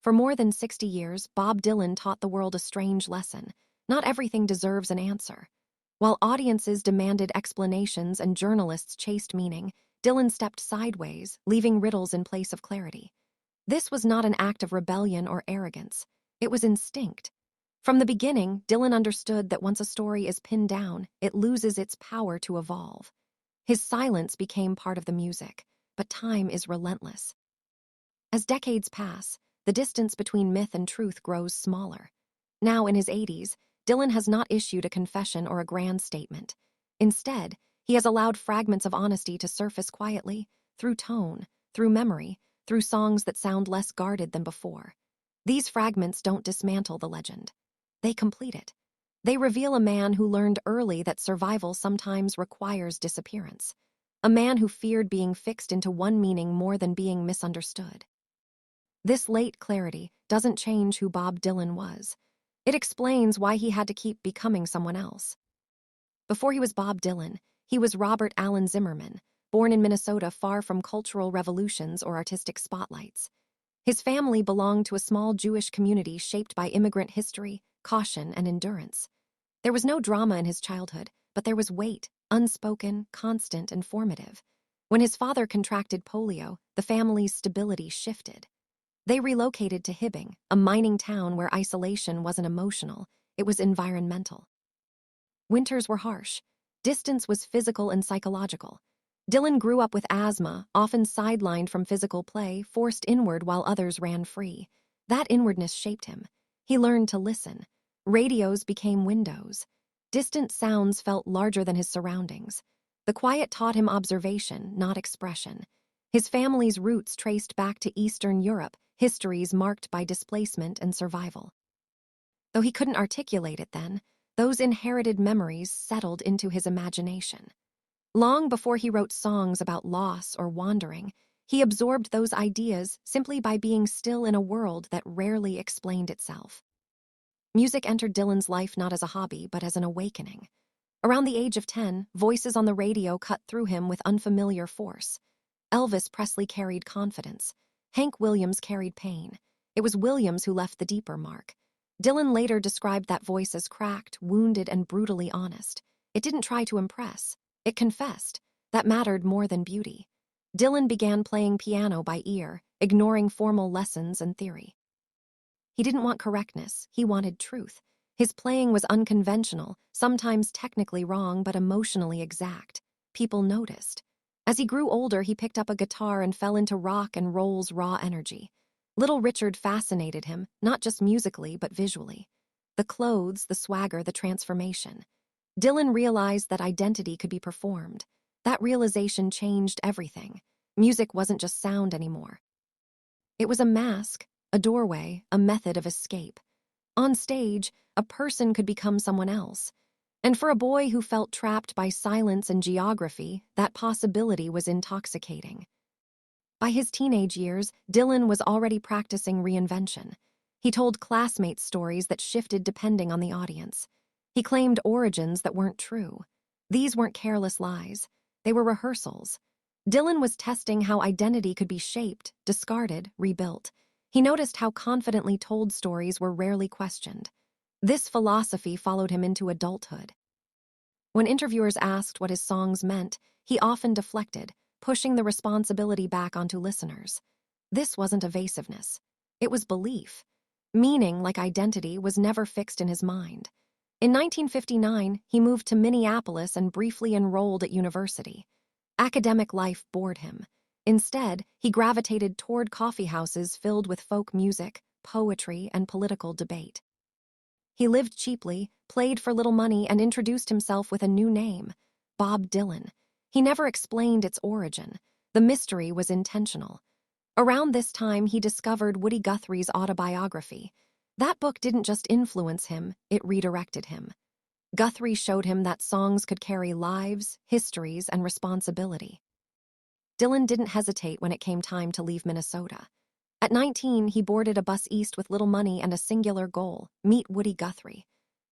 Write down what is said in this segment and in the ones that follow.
For more than 60 years, Bob Dylan taught the world a strange lesson. Not everything deserves an answer. While audiences demanded explanations and journalists chased meaning, Dylan stepped sideways, leaving riddles in place of clarity. This was not an act of rebellion or arrogance. It was instinct. From the beginning, Dylan understood that once a story is pinned down, it loses its power to evolve. His silence became part of the music, but time is relentless. As decades pass, the distance between myth and truth grows smaller. Now, in his 80s, Dylan has not issued a confession or a grand statement. Instead, he has allowed fragments of honesty to surface quietly, through tone, through memory, through songs that sound less guarded than before. These fragments don't dismantle the legend. They complete it. They reveal a man who learned early that survival sometimes requires disappearance. A man who feared being fixed into one meaning more than being misunderstood. This late clarity doesn't change who Bob Dylan was. It explains why he had to keep becoming someone else. Before he was Bob Dylan, he was Robert Allen Zimmerman, born in Minnesota far from cultural revolutions or artistic spotlights. His family belonged to a small Jewish community shaped by immigrant history, caution, and endurance. There was no drama in his childhood, but there was weight, unspoken, constant, and formative. When his father contracted polio, the family's stability shifted. They relocated to Hibbing, a mining town where isolation wasn't emotional, it was environmental. Winters were harsh. Distance was physical and psychological. Dylan grew up with asthma, often sidelined from physical play, forced inward while others ran free. That inwardness shaped him. He learned to listen. Radios became windows. Distant sounds felt larger than his surroundings. The quiet taught him observation, not expression. His family's roots traced back to Eastern Europe, histories marked by displacement and survival. Though he couldn't articulate it then, those inherited memories settled into his imagination. Long before he wrote songs about loss or wandering, he absorbed those ideas simply by being still in a world that rarely explained itself. Music entered Dylan's life not as a hobby, but as an awakening. Around the age of 10, voices on the radio cut through him with unfamiliar force. Elvis Presley carried confidence. Hank Williams carried pain. It was Williams who left the deeper mark. Dylan later described that voice as cracked, wounded, and brutally honest. It didn't try to impress. It confessed. That mattered more than beauty. Dylan began playing piano by ear, ignoring formal lessons and theory. He didn't want correctness, he wanted truth. His playing was unconventional, sometimes technically wrong but emotionally exact. People noticed. As he grew older, he picked up a guitar and fell into rock and roll's raw energy. Little Richard fascinated him, not just musically but visually. The clothes, the swagger, the transformation. Dylan realized that identity could be performed. That realization changed everything. Music wasn't just sound anymore. It was a mask, a doorway, a method of escape. On stage, a person could become someone else. And for a boy who felt trapped by silence and geography, that possibility was intoxicating. By his teenage years, Dylan was already practicing reinvention. He told classmates stories that shifted depending on the audience. He claimed origins that weren't true. These weren't careless lies. They were rehearsals. Dylan was testing how identity could be shaped, discarded, rebuilt. He noticed how confidently told stories were rarely questioned. This philosophy followed him into adulthood. When interviewers asked what his songs meant, he often deflected, pushing the responsibility back onto listeners. This wasn't evasiveness. It was belief. Meaning, like identity, was never fixed in his mind. In 1959, he moved to Minneapolis and briefly enrolled at university. Academic life bored him. Instead, he gravitated toward coffeehouses filled with folk music, poetry, and political debate. He lived cheaply, played for little money, and introduced himself with a new name, Bob Dylan. He never explained its origin. The mystery was intentional. Around this time, he discovered Woody Guthrie's autobiography. That book didn't just influence him, it redirected him. Guthrie showed him that songs could carry lives, histories, and responsibility. Dylan didn't hesitate when it came time to leave Minnesota. At 19, he boarded a bus east with little money and a singular goal: meet Woody Guthrie.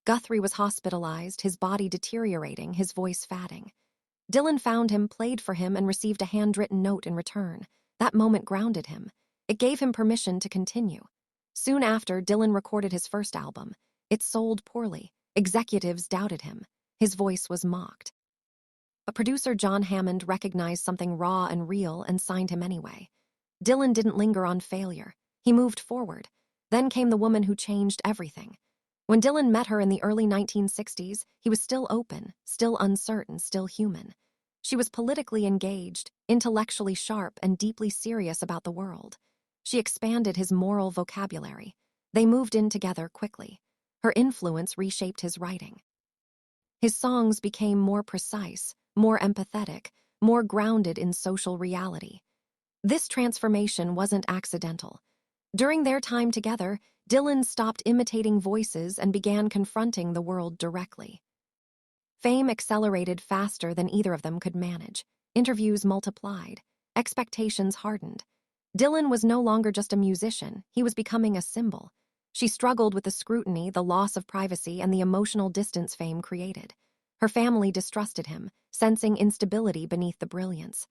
Guthrie was hospitalized, his body deteriorating, his voice fading. Dylan found him, played for him, and received a handwritten note in return. That moment grounded him. It gave him permission to continue. Soon after, Dylan recorded his first album. It sold poorly. Executives doubted him. His voice was mocked. But producer John Hammond recognized something raw and real and signed him anyway. Dylan didn't linger on failure. He moved forward. Then came the woman who changed everything. When Dylan met her in the early 1960s, he was still open, still uncertain, still human. She was politically engaged, intellectually sharp, and deeply serious about the world. She expanded his moral vocabulary. They moved in together quickly. Her influence reshaped his writing. His songs became more precise, more empathetic, more grounded in social reality. This transformation wasn't accidental. During their time together, Dylan stopped imitating voices and began confronting the world directly. Fame accelerated faster than either of them could manage. Interviews multiplied. Expectations hardened. Dylan was no longer just a musician, he was becoming a symbol. She struggled with the scrutiny, the loss of privacy, and the emotional distance fame created. Her family distrusted him, sensing instability beneath the brilliance.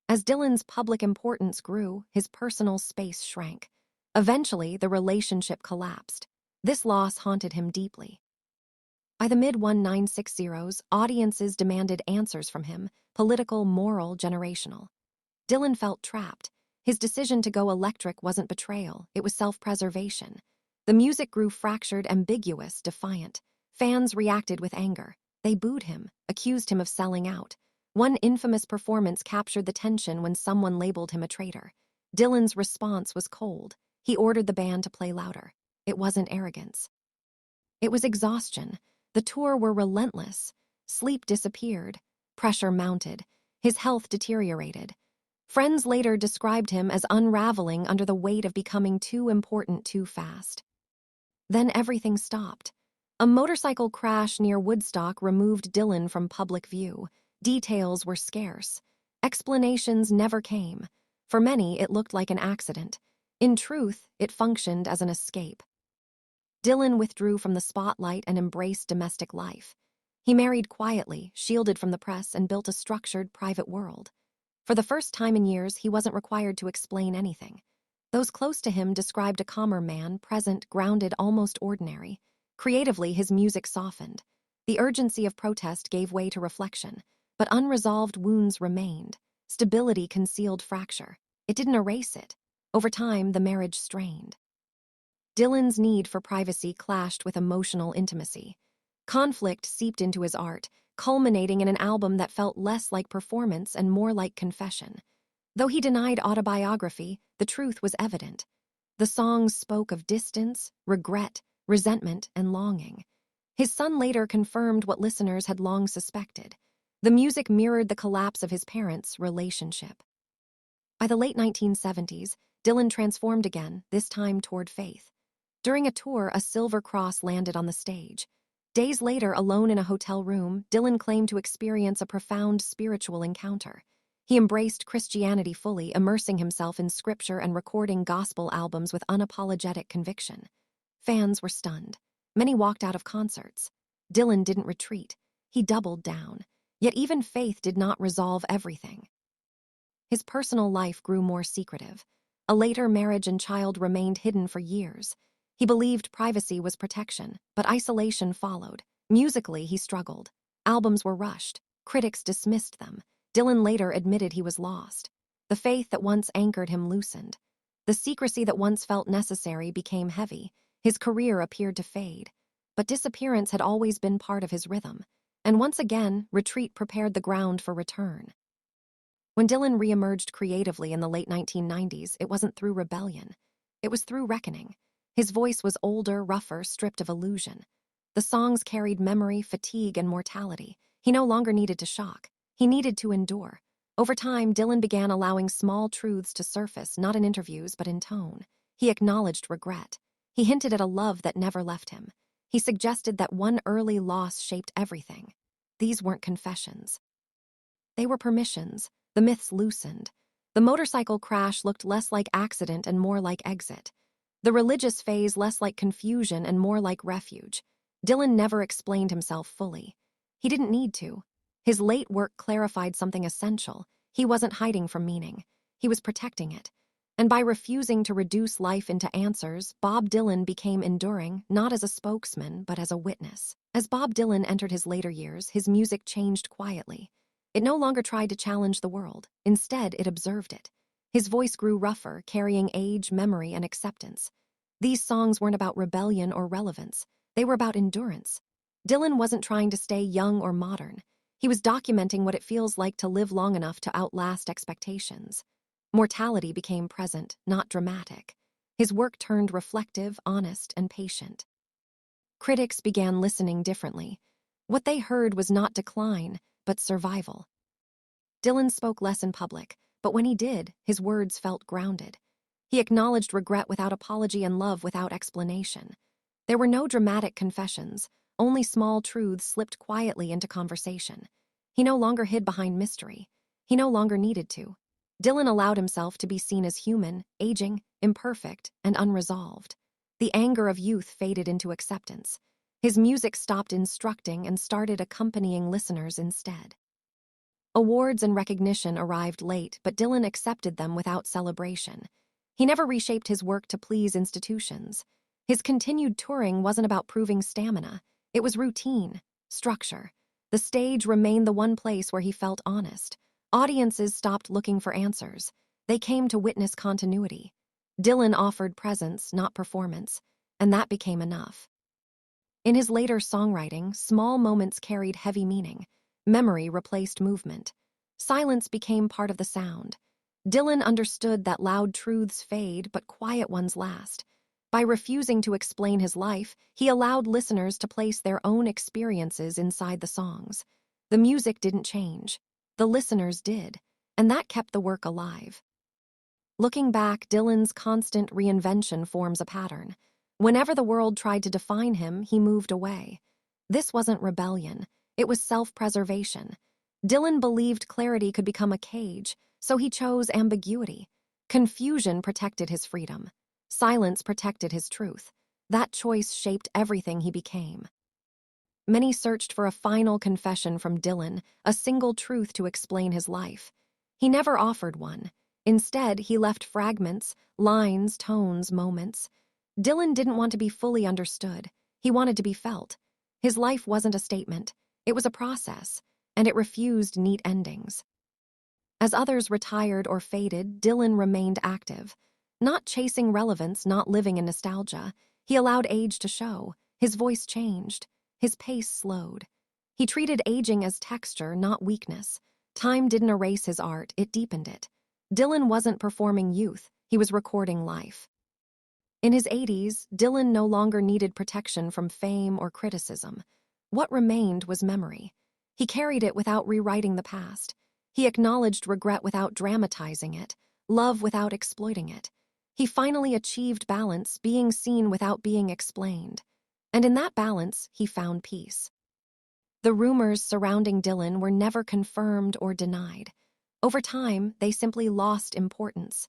As Dylan's public importance grew, his personal space shrank. Eventually, the relationship collapsed. This loss haunted him deeply. By the mid-1960s, audiences demanded answers from him, political, moral, generational. Dylan felt trapped. His decision to go electric wasn't betrayal, it was self-preservation. The music grew fractured, ambiguous, defiant. Fans reacted with anger. They booed him, accused him of selling out. One infamous performance captured the tension when someone labeled him a traitor. Dylan's response was cold. He ordered the band to play louder. It wasn't arrogance. It was exhaustion. The tour were relentless. Sleep disappeared. Pressure mounted. His health deteriorated. Friends later described him as unraveling under the weight of becoming too important too fast. Then everything stopped. A motorcycle crash near Woodstock removed Dylan from public view. Details were scarce. Explanations never came. For many, it looked like an accident. In truth, it functioned as an escape. Dylan withdrew from the spotlight and embraced domestic life. He married quietly, shielded from the press, and built a structured, private world. For the first time in years, he wasn't required to explain anything. Those close to him described a calmer man, present, grounded, almost ordinary. Creatively, his music softened. The urgency of protest gave way to reflection, but unresolved wounds remained. Stability concealed fracture. It didn't erase it. Over time, the marriage strained. Dylan's need for privacy clashed with emotional intimacy. Conflict seeped into his art, culminating in an album that felt less like performance and more like confession. Though he denied autobiography, the truth was evident. The songs spoke of distance, regret, resentment, and longing. His son later confirmed what listeners had long suspected. The music mirrored the collapse of his parents' relationship. By the late 1970s, Dylan transformed again, this time toward faith. During a tour, a silver cross landed on the stage. Days later, alone in a hotel room, Dylan claimed to experience a profound spiritual encounter. He embraced Christianity fully, immersing himself in scripture and recording gospel albums with unapologetic conviction. Fans were stunned. Many walked out of concerts. Dylan didn't retreat. He doubled down. Yet even faith did not resolve everything. His personal life grew more secretive. A later marriage and child remained hidden for years. He believed privacy was protection, but isolation followed. Musically, he struggled. Albums were rushed. Critics dismissed them. Dylan later admitted he was lost. The faith that once anchored him loosened. The secrecy that once felt necessary became heavy. His career appeared to fade. But disappearance had always been part of his rhythm. And once again, retreat prepared the ground for return. When Dylan reemerged creatively in the late 1990s, it wasn't through rebellion. It was through reckoning. His voice was older, rougher, stripped of illusion. The songs carried memory, fatigue, and mortality. He no longer needed to shock. He needed to endure. Over time, Dylan began allowing small truths to surface, not in interviews, but in tone. He acknowledged regret. He hinted at a love that never left him. He suggested that one early loss shaped everything. These weren't confessions. They were permissions. The myths loosened. The motorcycle crash looked less like accident and more like exit. The religious phase less like confusion and more like refuge. Dylan never explained himself fully. He didn't need to. His late work clarified something essential. He wasn't hiding from meaning. He was protecting it. And by refusing to reduce life into answers, Bob Dylan became enduring, not as a spokesman, but as a witness. As Bob Dylan entered his later years, his music changed quietly. It no longer tried to challenge the world. Instead, it observed it. His voice grew rougher, carrying age, memory, and acceptance. These songs weren't about rebellion or relevance. They were about endurance. Dylan wasn't trying to stay young or modern. He was documenting what it feels like to live long enough to outlast expectations. Mortality became present, not dramatic. His work turned reflective, honest, and patient. Critics began listening differently. What they heard was not decline, but survival. Dylan spoke less in public, but when he did, his words felt grounded. He acknowledged regret without apology and love without explanation. There were no dramatic confessions, only small truths slipped quietly into conversation. He no longer hid behind mystery. He no longer needed to. Dylan allowed himself to be seen as human, aging, imperfect, and unresolved. The anger of youth faded into acceptance. His music stopped instructing and started accompanying listeners instead. Awards and recognition arrived late, but Dylan accepted them without celebration. He never reshaped his work to please institutions. His continued touring wasn't about proving stamina. It was routine, structure. The stage remained the one place where he felt honest. Audiences stopped looking for answers. They came to witness continuity. Dylan offered presence, not performance, and that became enough. In his later songwriting, small moments carried heavy meaning. Memory replaced movement. Silence became part of the sound. Dylan understood that loud truths fade, but quiet ones last. By refusing to explain his life, he allowed listeners to place their own experiences inside the songs. The music didn't change. The listeners did, and that kept the work alive. Looking back, Dylan's constant reinvention forms a pattern. Whenever the world tried to define him, he moved away. This wasn't rebellion. It was self-preservation. Dylan believed clarity could become a cage, so he chose ambiguity. Confusion protected his freedom. Silence protected his truth. That choice shaped everything he became. Many searched for a final confession from Dylan, a single truth to explain his life. He never offered one. Instead, he left fragments, lines, tones, moments. Dylan didn't want to be fully understood. He wanted to be felt. His life wasn't a statement. It was a process, and it refused neat endings. As others retired or faded, Dylan remained active. Not chasing relevance, not living in nostalgia. He allowed age to show. His voice changed. His pace slowed. He treated aging as texture, not weakness. Time didn't erase his art, it deepened it. Dylan wasn't performing youth, he was recording life. In his 80s, Dylan no longer needed protection from fame or criticism. What remained was memory. He carried it without rewriting the past. He acknowledged regret without dramatizing it, love without exploiting it. He finally achieved balance, being seen without being explained. And in that balance, he found peace. The rumors surrounding Dylan were never confirmed or denied. Over time, they simply lost importance.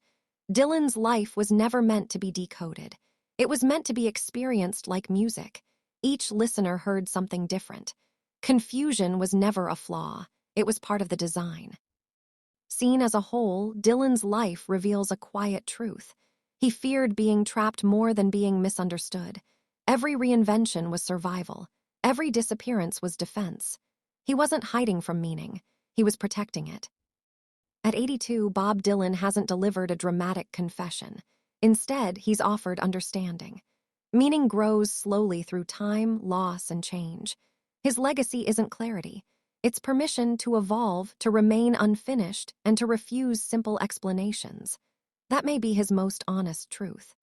Dylan's life was never meant to be decoded. It was meant to be experienced like music. Each listener heard something different. Confusion was never a flaw. It was part of the design. Seen as a whole, Dylan's life reveals a quiet truth. He feared being trapped more than being misunderstood. Every reinvention was survival. Every disappearance was defense. He wasn't hiding from meaning. He was protecting it. At 82, Bob Dylan hasn't delivered a dramatic confession. Instead, he's offered understanding. Meaning grows slowly through time, loss, and change. His legacy isn't clarity. It's permission to evolve, to remain unfinished, and to refuse simple explanations. That may be his most honest truth.